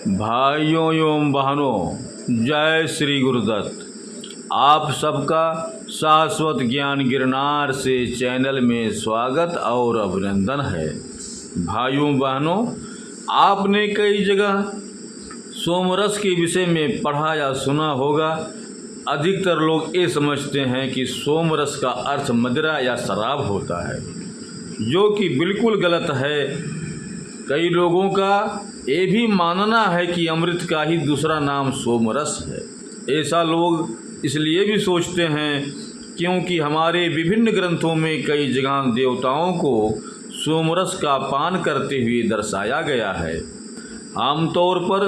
भाइयों एवं बहनों, जय श्री गुरुदत्त। आप सबका शाश्वत ज्ञान गिरनार से चैनल में स्वागत और अभिनंदन है। भाइयों बहनों, आपने कई जगह सोमरस के विषय में पढ़ा या सुना होगा। अधिकतर लोग ये समझते हैं कि सोमरस का अर्थ मदिरा या शराब होता है, जो कि बिल्कुल गलत है। कई लोगों का ये भी मानना है कि अमृत का ही दूसरा नाम सोमरस है। ऐसा लोग इसलिए भी सोचते हैं क्योंकि हमारे विभिन्न ग्रंथों में कई जगह देवताओं को सोमरस का पान करते हुए दर्शाया गया है। आमतौर पर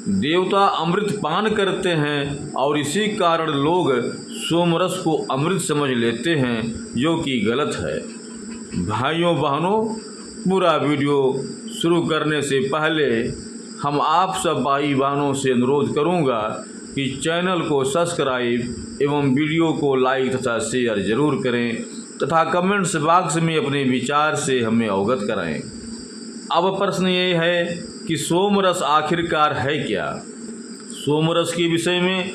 देवता अमृत पान करते हैं और इसी कारण लोग सोमरस को अमृत समझ लेते हैं, जो कि गलत है। भाइयों बहनों, पूरा वीडियो शुरू करने से पहले हम आप सब भाई बहनों से अनुरोध करूंगा कि चैनल को सब्सक्राइब एवं वीडियो को लाइक तथा शेयर जरूर करें तथा कमेंट्स बॉक्स में अपने विचार से हमें अवगत कराएं। अब प्रश्न ये है कि सोमरस आखिरकार है क्या। सोमरस के विषय में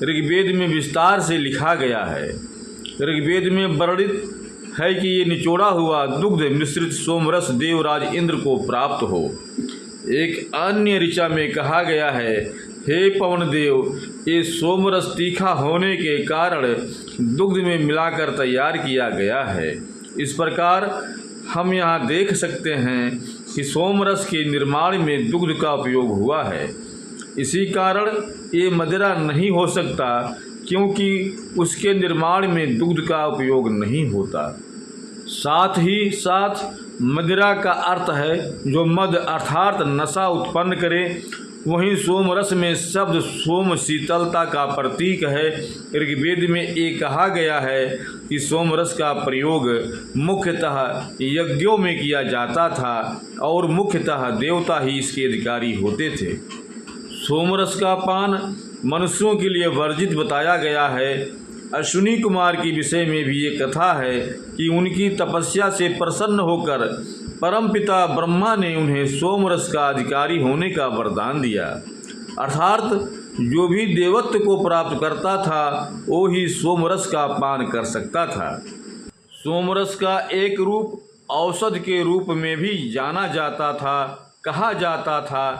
ऋग्वेद में विस्तार से लिखा गया है। ऋग्वेद में वर्णित है कि ये निचोड़ा हुआ दुग्ध मिश्रित सोमरस देवराज इंद्र को प्राप्त हो। एक अन्य ऋचा में कहा गया है, हे पवन देव, ये सोमरस तीखा होने के कारण दुग्ध में मिलाकर तैयार किया गया है। इस प्रकार हम यहाँ देख सकते हैं कि सोमरस के निर्माण में दुग्ध का उपयोग हुआ है। इसी कारण ये मदिरा नहीं हो सकता, क्योंकि उसके निर्माण में दुग्ध का उपयोग नहीं होता। साथ ही साथ मदिरा का अर्थ है जो मद अर्थात नशा उत्पन्न करे। वहीं सोमरस में शब्द सोम शीतलता का प्रतीक है। ऋग्वेद में ये कहा गया है कि सोमरस का प्रयोग मुख्यतः यज्ञों में किया जाता था और मुख्यतः देवता ही इसके अधिकारी होते थे। सोमरस का पान मनुष्यों के लिए वर्जित बताया गया है। अश्विनी कुमार के विषय में भी ये कथा है कि उनकी तपस्या से प्रसन्न होकर परमपिता ब्रह्मा ने उन्हें सोमरस का अधिकारी होने का वरदान दिया। अर्थात जो भी देवत्व को प्राप्त करता था वो ही सोमरस का पान कर सकता था। सोमरस का एक रूप औषध के रूप में भी जाना जाता था। कहा जाता था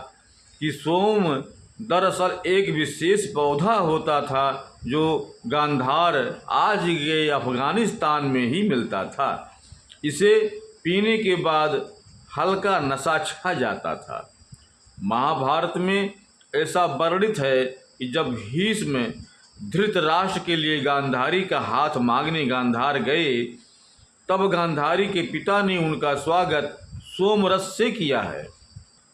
कि सोम दरअसल एक विशेष पौधा होता था जो गांधार आज के अफगानिस्तान में ही मिलता था। इसे पीने के बाद हल्का नशा छा जाता था। महाभारत में ऐसा वर्णित है कि जब भीष्म धृतराष्ट्र के लिए गांधारी का हाथ मांगने गांधार गए, तब गांधारी के पिता ने उनका स्वागत सोमरस से किया है।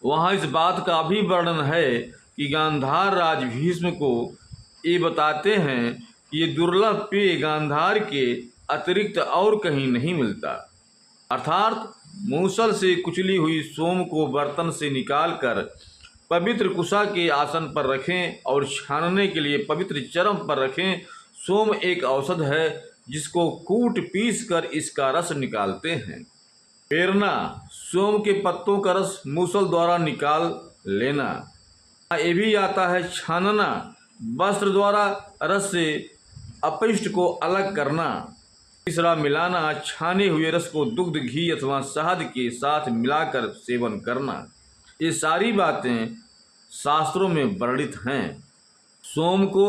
वहाँ इस बात का भी वर्णन है कि गांधार राज भीष्म को ये बताते हैं कि ये दुर्लभ पेय गांधार के अतिरिक्त और कहीं नहीं मिलता। अर्थात मूसल से कुचली हुई सोम को बर्तन से निकालकर पवित्र कुशा के आसन पर रखें और छानने के लिए पवित्र चरम पर रखें। सोम एक औषध है जिसको कूट पीस कर इसका रस निकालते हैं। पेरना, सोम के पत्तों का रस मूसल द्वारा निकाल लेना। ये भी आता है छानना, वस्त्र द्वारा रस से अपशिष्ट को अलग करना। तीसरा मिलाना, छाने हुए रस को दुग्ध, घी अथवा शहद के साथ मिलाकर सेवन करना। ये सारी बातें शास्त्रों में वर्णित हैं। सोम को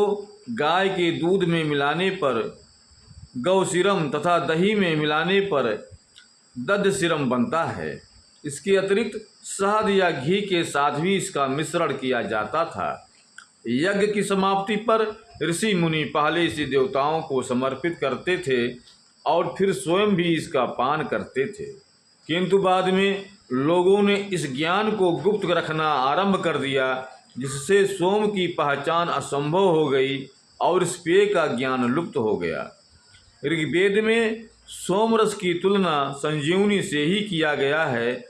गाय के दूध में मिलाने पर गौसीरम तथा दही में मिलाने पर दध्यसीरम बनता है। इसके अतिरिक्त शहद या घी के साथ भी इसका मिश्रण किया जाता था। यज्ञ की समाप्ति पर ऋषि मुनि पहले इसे देवताओं को समर्पित करते थे और फिर स्वयं भी इसका पान करते थे। किंतु बाद में लोगों ने इस ज्ञान को गुप्त रखना आरंभ कर दिया, जिससे सोम की पहचान असंभव हो गई और इस पेय का ज्ञान लुप्त हो गया। ऋग्वेद में सोमरस की तुलना संजीवनी से ही किया गया है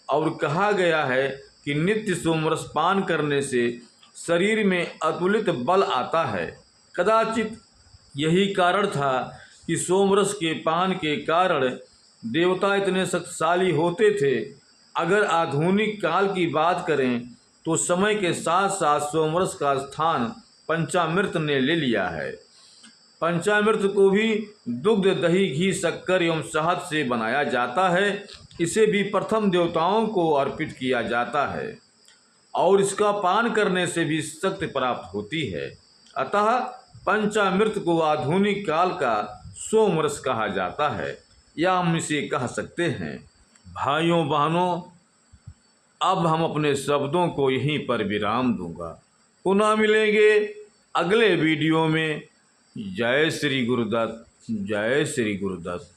और कहा गया है कि नित्य सोमरस पान करने से शरीर में अतुलित बल आता है। कदाचित यही कारण था कि सोमरस के पान के कारण देवता इतने शक्तिशाली होते थे। अगर आधुनिक काल की बात करें तो समय के साथ साथ सोमरस का स्थान पंचामृत ने ले लिया है। पंचामृत को भी दुग्ध, दही, घी, शक्कर एवं शहद से बनाया जाता है। इसे भी प्रथम देवताओं को अर्पित किया जाता है और इसका पान करने से भी शक्ति प्राप्त होती है। अतः पंचामृत को आधुनिक काल का सोमरस कहा जाता है या हम इसे कह सकते हैं। भाइयों बहनों, अब हम अपने शब्दों को यहीं पर विराम दूंगा। पुनः मिलेंगे अगले वीडियो में। जय श्री गुरुदत्त, जय श्री गुरुदत्त।